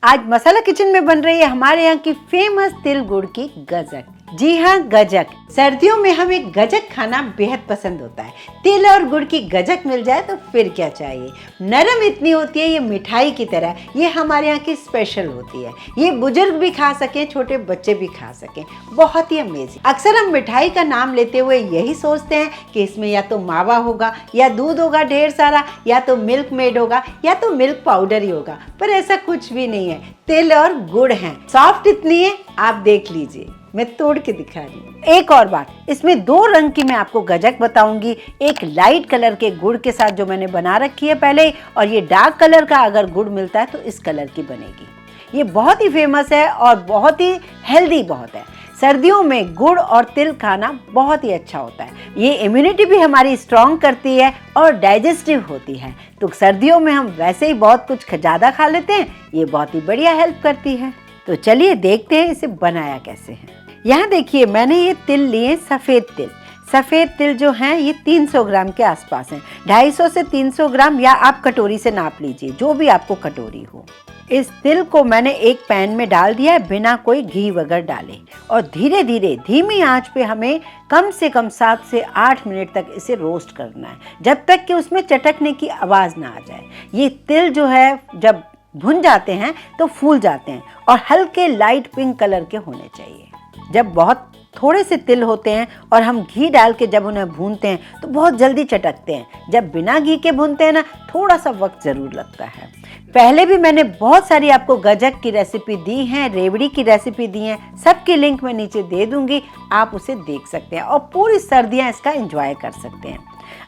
आज मसाला किचन में बन रही है हमारे यहाँ की फेमस तिल गुड़ की गजक। जी हाँ, गजक। सर्दियों में हमें गजक खाना बेहद पसंद होता है। तिल और गुड़ की गजक मिल जाए तो फिर क्या चाहिए। नरम इतनी होती है ये मिठाई की तरह, ये हमारे यहाँ की स्पेशल होती है। ये बुजुर्ग भी खा सकें, छोटे बच्चे भी खा सकें, बहुत ही अमेजिंग। अक्सर हम मिठाई का नाम लेते हुए यही सोचते हैं कि इसमें या तो मावा होगा या दूध होगा ढेर सारा, या तो मिल्क मेड होगा या तो मिल्क पाउडर ही होगा, पर ऐसा कुछ भी नहीं है। तिल और गुड़ है, सॉफ्ट इतनी है, आप देख लीजिए, मैं तोड़ के दिखा रही हूँ। एक और बात, इसमें दो रंग की मैं आपको गजक बताऊंगी। एक लाइट कलर के गुड़ के साथ जो मैंने बना रखी है पहले ही, और ये डार्क कलर का अगर गुड़ मिलता है तो इस कलर की बनेगी। ये बहुत ही फेमस है और बहुत ही हेल्दी बहुत है। सर्दियों में गुड़ और तिल खाना बहुत ही अच्छा होता है। ये इम्यूनिटी भी हमारी स्ट्रॉन्ग करती है और डाइजेस्टिव होती है। तो सर्दियों में हम वैसे ही बहुत कुछ ज़्यादा खा लेते हैं, ये बहुत ही बढ़िया हेल्प करती है। तो चलिए देखते हैं इसे बनाया कैसे है। यहाँ देखिए, मैंने ये तिल लिए सफ़ेद तिल। सफ़ेद तिल जो हैं ये 300 ग्राम के आसपास हैं, 250 से 300 ग्राम, या आप कटोरी से नाप लीजिए, जो भी आपको कटोरी हो। इस तिल को मैंने एक पैन में डाल दिया है बिना कोई घी वगैरह डाले, और धीरे धीरे धीमी आंच पे हमें कम से कम 7 से 8 मिनट तक इसे रोस्ट करना है, जब तक कि उसमें चटकने की आवाज़ ना आ जाए। ये तिल जो है जब भुन जाते हैं तो फूल जाते हैं और हल्के लाइट पिंक कलर के होने चाहिए। जब बहुत थोड़े से तिल होते हैं और हम घी डाल के जब उन्हें भूनते हैं तो बहुत जल्दी चटकते हैं। जब बिना घी के भूनते हैं ना, थोड़ा सा वक्त ज़रूर लगता है। पहले भी मैंने बहुत सारी आपको गजक की रेसिपी दी हैं, रेवड़ी की रेसिपी दी हैं, सबकी लिंक मैं नीचे दे दूंगी, आप उसे देख सकते हैं और पूरी सर्दियाँ इसका एंजॉय कर सकते हैं।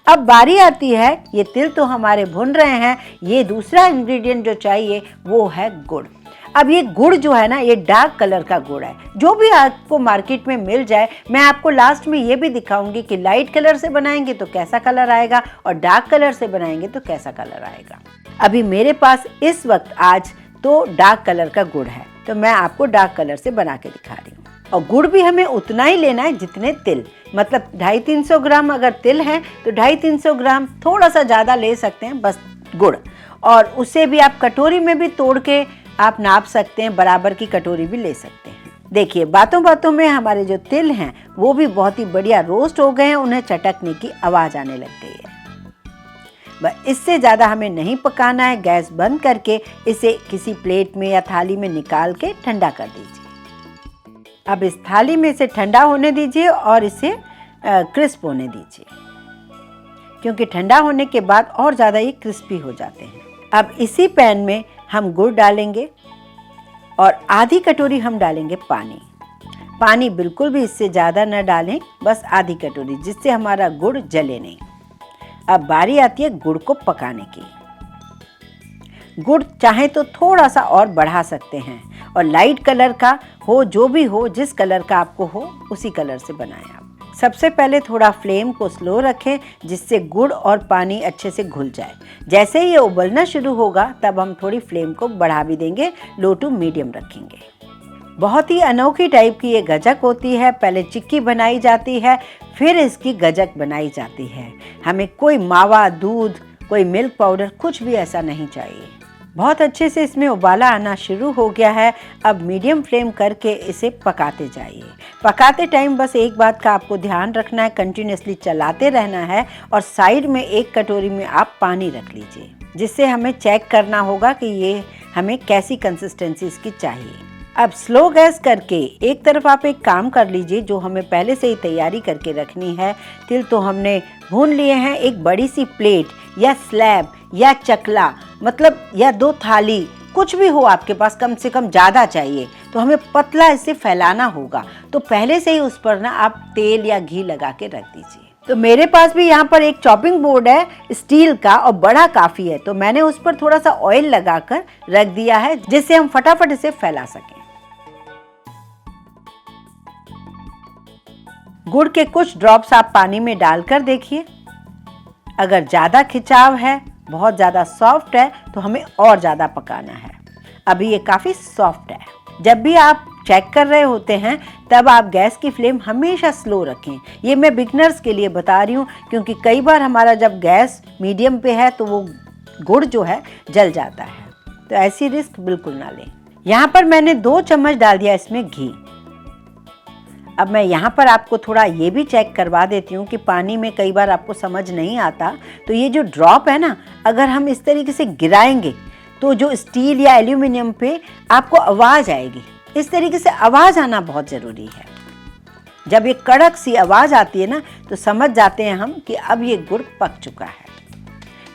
अब बारी आती है, ये तिल तो हमारे भुन रहे हैं, ये दूसरा इंग्रेडिएंट जो चाहिए वो है गुड़। अब ये गुड़ जो है ना, ये डार्क कलर का गुड़ है, जो भी आपको मार्केट में मिल जाए। मैं आपको लास्ट में ये भी दिखाऊंगी कि लाइट कलर से बनाएंगे तो कैसा कलर आएगा और डार्क कलर से बनाएंगे तो कैसा कलर आएगा। अभी मेरे पास इस वक्त आज तो डार्क कलर का गुड़ है, तो मैं आपको डार्क कलर से बना के दिखा रही हूँ। और गुड़ भी हमें उतना ही लेना है जितने तिल, मतलब 250-300 ग्राम अगर तिल है तो 250-300 ग्राम, थोड़ा सा ज़्यादा ले सकते हैं बस गुड़। और उसे भी आप कटोरी में भी तोड़ के आप नाप सकते हैं, बराबर की कटोरी भी ले सकते हैं। देखिए, बातों बातों में हमारे जो तिल हैं वो भी बहुत ही बढ़िया रोस्ट हो गए हैं, उन्हें चटकने की आवाज़ आने लग गई है। बस इससे ज़्यादा हमें नहीं पकाना है। गैस बंद करके इसे किसी प्लेट में या थाली में निकाल के ठंडा कर दीजिए। अब इस थाली में इसे ठंडा होने दीजिए और इसे क्रिस्प होने दीजिए, क्योंकि ठंडा होने के बाद और ज़्यादा ये क्रिस्पी हो जाते हैं। अब इसी पैन में हम गुड़ डालेंगे और आधी कटोरी हम डालेंगे पानी। पानी बिल्कुल भी इससे ज़्यादा न डालें, बस आधी कटोरी, जिससे हमारा गुड़ जले नहीं। अब बारी आती है गुड़ को पकाने की। गुड़ चाहे तो थोड़ा सा और बढ़ा सकते हैं, और लाइट कलर का हो, जो भी हो, जिस कलर का आपको हो उसी कलर से बनाएं आप। सबसे पहले थोड़ा फ्लेम को स्लो रखें, जिससे गुड़ और पानी अच्छे से घुल जाए। जैसे ही ये उबलना शुरू होगा तब हम थोड़ी फ्लेम को बढ़ा भी देंगे, लो टू मीडियम रखेंगे। बहुत ही अनोखी टाइप की ये गजक होती है। पहले चिक्की बनाई जाती है, फिर इसकी गजक बनाई जाती है। हमें कोई मावा, दूध, कोई मिल्क पाउडर, कुछ भी ऐसा नहीं चाहिए। बहुत अच्छे से इसमें उबाला आना शुरू हो गया है। अब मीडियम फ्लेम करके इसे पकाते जाइए। पकाते टाइम बस एक बात का आपको ध्यान रखना है, कंटिन्यूसली चलाते रहना है, और साइड में एक कटोरी में आप पानी रख लीजिए, जिससे हमें चेक करना होगा कि ये हमें कैसी कंसिस्टेंसी इसकी चाहिए। अब स्लो गैस करके एक तरफ आप एक काम कर लीजिए, जो हमें पहले से ही तैयारी करके रखनी है। तिल तो हमने भून लिए हैं। एक बड़ी सी प्लेट या स्लैब या चकला, मतलब या 2 थाली, कुछ भी हो आपके पास, कम से कम ज़्यादा चाहिए, तो हमें पतला इसे फैलाना होगा। तो पहले से ही उस पर ना आप तेल या घी लगा के रख दीजिए। तो मेरे पास भी यहाँ पर एक चॉपिंग बोर्ड है स्टील का, और बड़ा काफ़ी है, तो मैंने उस पर थोड़ा सा ऑयल लगाकर रख दिया है, जिससे हम फटाफट इसे फैला सकें। गुड़ के कुछ ड्रॉप्स आप पानी में डालकर देखिए। अगर ज़्यादा खिंचाव है, बहुत ज़्यादा सॉफ्ट है, तो हमें और ज़्यादा पकाना है। अभी ये काफ़ी सॉफ्ट है। जब भी आप चेक कर रहे होते हैं तब आप गैस की फ्लेम हमेशा स्लो रखें। ये मैं बिगनर्स के लिए बता रही हूँ, क्योंकि कई बार हमारा जब गैस मीडियम पे है तो वो गुड़ जो है जल जाता है, तो ऐसी रिस्क बिल्कुल ना लें। यहाँ पर मैंने 2 चम्मच डाल दिया इसमें घी। अब मैं यहाँ पर आपको थोड़ा ये भी चेक करवा देती हूँ कि पानी में कई बार आपको समझ नहीं आता, तो ये जो ड्रॉप है ना, अगर हम इस तरीके से गिराएंगे तो जो स्टील या एल्यूमिनियम पे आपको आवाज़ आएगी। इस तरीके से आवाज़ आना बहुत ज़रूरी है। जब ये कड़क सी आवाज़ आती है ना, तो समझ जाते हैं हम कि अब ये गुड़ पक चुका है।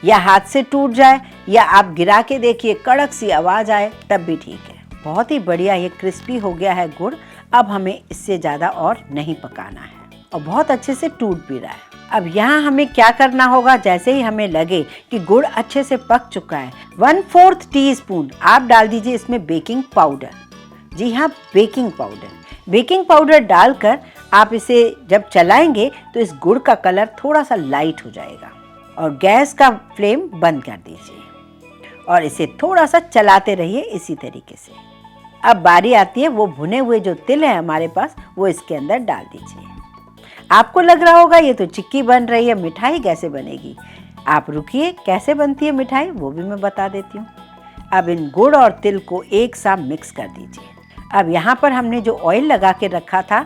या हाथ से टूट जाए या आप गिरा के देखिए कड़क सी आवाज़ आए तब भी ठीक है। बहुत ही बढ़िया ये क्रिस्पी हो गया है गुड़। अब हमें इससे ज़्यादा और नहीं पकाना है और बहुत अच्छे से टूट भी रहा है। अब यहाँ हमें क्या करना होगा, जैसे ही हमें लगे कि गुड़ अच्छे से पक चुका है, 1/4 टीस्पून आप डाल दीजिए इसमें बेकिंग पाउडर। जी हाँ, बेकिंग पाउडर। बेकिंग पाउडर डालकर आप इसे जब चलाएंगे तो इस गुड़ का कलर थोड़ा सा लाइट हो जाएगा और गैस का फ्लेम बंद कर दीजिए और इसे थोड़ा सा चलाते रहिए इसी तरीके से। अब बारी आती है वो भुने हुए जो तिल है हमारे पास, वो इसके अंदर डाल दीजिए। आपको लग रहा होगा ये तो चिक्की बन रही है, मिठाई कैसे बनेगी? आप रुकिए, कैसे बनती है मिठाई वो भी मैं बता देती हूँ। अब इन गुड़ और तिल को एक साथ मिक्स कर दीजिए। अब यहाँ पर हमने जो ऑयल लगा के रखा था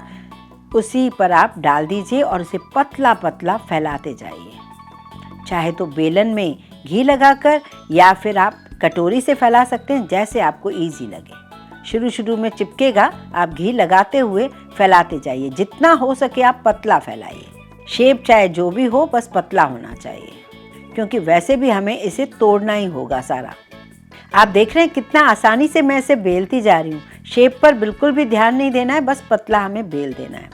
उसी पर आप डाल दीजिए और उसे पतला पतला फैलाते जाइए। चाहे तो बेलन में घी लगाकर या फिर आप कटोरी से फैला सकते हैं, जैसे आपको ईजी लगे। शुरू शुरू में चिपकेगा, आप घी लगाते हुए फैलाते जाइए। जितना हो सके आप पतला फैलाइए। शेप चाहे जो भी हो, बस पतला होना चाहिए, क्योंकि वैसे भी हमें इसे तोड़ना ही होगा सारा। आप देख रहे हैं कितना आसानी से मैं इसे बेलती जा रही हूँ। शेप पर बिल्कुल भी ध्यान नहीं देना है, बस पतला हमें बेल देना है।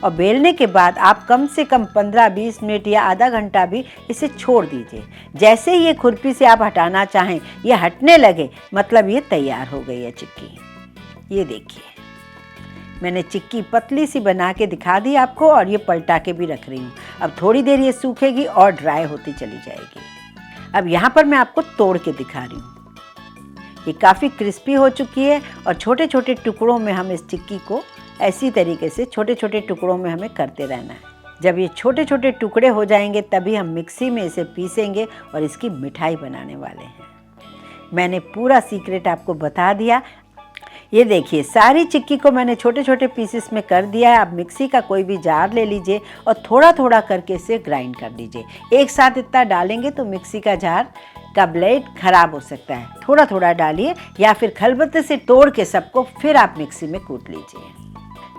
और बेलने के बाद आप कम से कम 15-20 मिनट या आधा घंटा भी इसे छोड़ दीजिए। जैसे ही ये खुरपी से आप हटाना चाहें, ये हटने लगे, मतलब ये तैयार हो गई है चिक्की। ये देखिए, मैंने चिक्की पतली सी बना के दिखा दी आपको और ये पलटा के भी रख रही हूँ। अब थोड़ी देर ये सूखेगी और ड्राई होती चली जाएगी। अब यहाँ पर मैं आपको तोड़ के दिखा रही हूँ। ये काफ़ी क्रिस्पी हो चुकी है और छोटे छोटे टुकड़ों में हम इस चिक्की को ऐसी तरीके से छोटे छोटे टुकड़ों में हमें करते रहना है। जब ये छोटे छोटे टुकड़े हो जाएंगे तभी हम मिक्सी में इसे पीसेंगे और इसकी मिठाई बनाने वाले हैं। मैंने पूरा सीक्रेट आपको बता दिया। ये देखिए, सारी चिक्की को मैंने छोटे छोटे पीसेस में कर दिया है। आप मिक्सी का कोई भी जार ले लीजिए और थोड़ा थोड़ा करके इसे ग्राइंड कर लीजिए। एक साथ इतना डालेंगे तो मिक्सी का जार का ब्लेड खराब हो सकता है। थोड़ा थोड़ा डालिए या फिर खलबत्ते से तोड़ के सबको फिर आप मिक्सी में कूट लीजिए।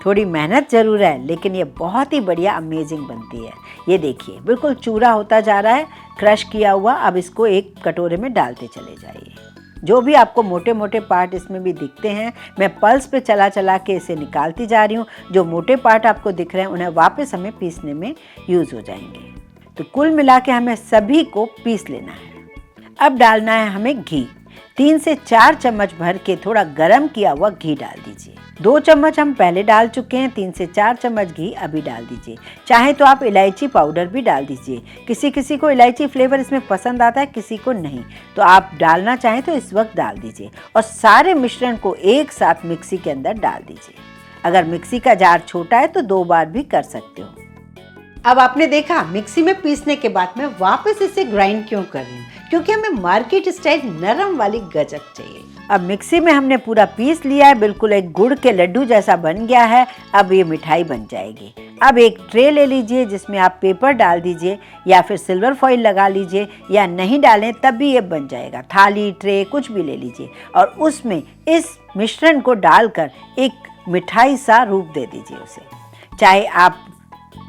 थोड़ी मेहनत ज़रूर है, लेकिन ये बहुत ही बढ़िया अमेजिंग बनती है। ये देखिए, बिल्कुल चूरा होता जा रहा है, क्रश किया हुआ। अब इसको एक कटोरे में डालते चले जाइए। जो भी आपको मोटे मोटे पार्ट इसमें भी दिखते हैं, मैं पल्स पे चला चला के इसे निकालती जा रही हूँ। जो मोटे पार्ट आपको दिख रहे हैं उन्हें वापस हमें पीसने में यूज़ हो जाएंगे। तो कुल मिला के हमें सभी को पीस लेना है। अब डालना है हमें घी। 3 से 4 चम्मच भर के थोड़ा गरम किया हुआ घी डाल दीजिए। 2 चम्मच हम पहले डाल चुके हैं, 3 से 4 चम्मच घी अभी डाल दीजिए। चाहे तो आप इलायची पाउडर भी डाल दीजिए। किसी किसी को इलायची फ्लेवर इसमें पसंद आता है, किसी को नहीं, तो आप डालना चाहें तो इस वक्त डाल दीजिए। और सारे मिश्रण को एक साथ मिक्सी के अंदर डाल दीजिए। अगर मिक्सी का जार छोटा है तो 2 बार भी कर सकते हो। अब आपने देखा, मिक्सी में पीसने के बाद मैं वापस इसे ग्राइंड क्यों कर रही हूँ, क्योंकि हमें मार्केट स्टाइल नरम वाली गजक चाहिए। अब मिक्सी में हमने पूरा पीस लिया है, बिल्कुल एक गुड़ के लड्डू जैसा बन गया है। अब ये मिठाई बन जाएगी। अब एक ट्रे ले लीजिए जिसमें आप पेपर डाल दीजिए या फिर सिल्वर फॉइल लगा लीजिए, या नहीं डालें तब भी ये बन जाएगा। थाली, ट्रे कुछ भी ले लीजिए और उसमें इस मिश्रण को डालकर एक मिठाई सा रूप दे दीजिए उसे। चाहे आप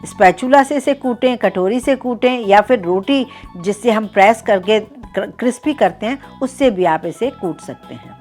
स्पैचुला से इसे कूटें, कटोरी से कूटें, या फिर रोटी जिससे हम प्रेस करके क्रिस्पी करते हैं उससे भी आप इसे कूट सकते हैं।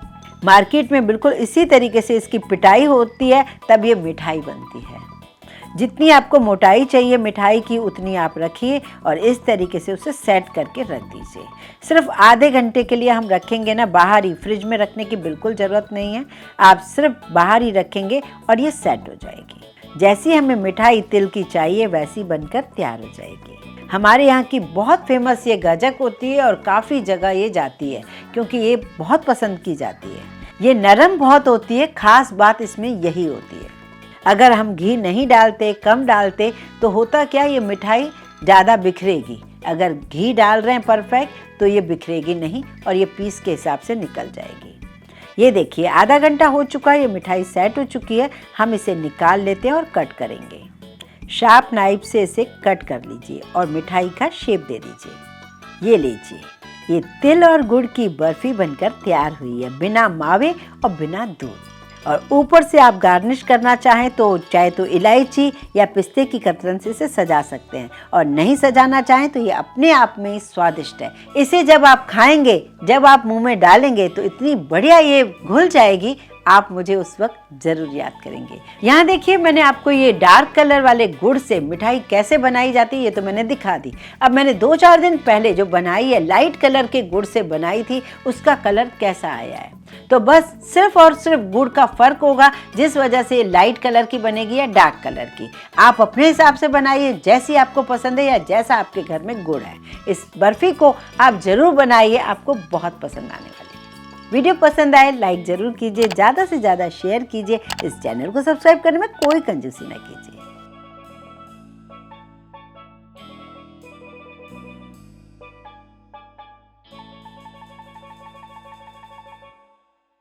मार्केट में बिल्कुल इसी तरीके से इसकी पिटाई होती है, तब ये मिठाई बनती है। जितनी आपको मोटाई चाहिए मिठाई की उतनी आप रखिए और इस तरीके से उसे सेट करके रख दीजिए। सिर्फ आधे घंटे के लिए हम रखेंगे ना, बाहर ही, फ्रिज में रखने की बिल्कुल ज़रूरत नहीं है। आप सिर्फ बाहर ही रखेंगे और ये सेट हो जाएगी। जैसी हमें मिठाई तिल की चाहिए वैसी बनकर तैयार हो जाएगी। हमारे यहाँ की बहुत फेमस ये गजक होती है और काफ़ी जगह ये जाती है, क्योंकि ये बहुत पसंद की जाती है। ये नरम बहुत होती है, ख़ास बात इसमें यही होती है। अगर हम घी नहीं डालते, कम डालते, तो होता क्या, ये मिठाई ज़्यादा बिखरेगी। अगर घी डाल रहे हैं परफेक्ट तो ये बिखरेगी नहीं और ये पीस के हिसाब से निकल जाएगी। ये देखिए आधा घंटा हो चुका है, ये मिठाई सेट हो चुकी है। हम इसे निकाल लेते हैं और कट करेंगे। शार्प नाइफ से इसे कट कर लीजिए और मिठाई का शेप दे दीजिए। ये लीजिए, ये तिल और गुड़ की बर्फी बनकर तैयार हुई है, बिना मावे और बिना दूध। और ऊपर से आप गार्निश करना चाहें तो चाहे तो इलायची या पिस्ते की कतरन से इसे सजा सकते हैं, और नहीं सजाना चाहें तो ये अपने आप में ही स्वादिष्ट है। इसे जब आप खाएंगे, जब आप मुंह में डालेंगे तो इतनी बढ़िया ये घुल जाएगी, आप मुझे उस वक्त ज़रूर याद करेंगे। यहाँ देखिए मैंने आपको ये डार्क कलर वाले गुड़ से मिठाई कैसे बनाई जाती है ये तो मैंने दिखा दी। अब मैंने 2-4 दिन पहले जो बनाई है लाइट कलर के गुड़ से बनाई थी, उसका कलर कैसा आया है। तो बस सिर्फ और सिर्फ गुड़ का फ़र्क होगा, जिस वजह से लाइट कलर की बनेगी या डार्क कलर की। आप अपने हिसाब से बनाइए, जैसी आपको पसंद है या जैसा आपके घर में गुड़ है। इस बर्फ़ी को आप ज़रूर बनाइए, आपको बहुत पसंद आने वाली है। वीडियो पसंद आए लाइक ज़रूर कीजिए, ज़्यादा से ज़्यादा शेयर कीजिए। इस चैनल को सब्सक्राइब करने में कोई कंजूसी ना कीजिए।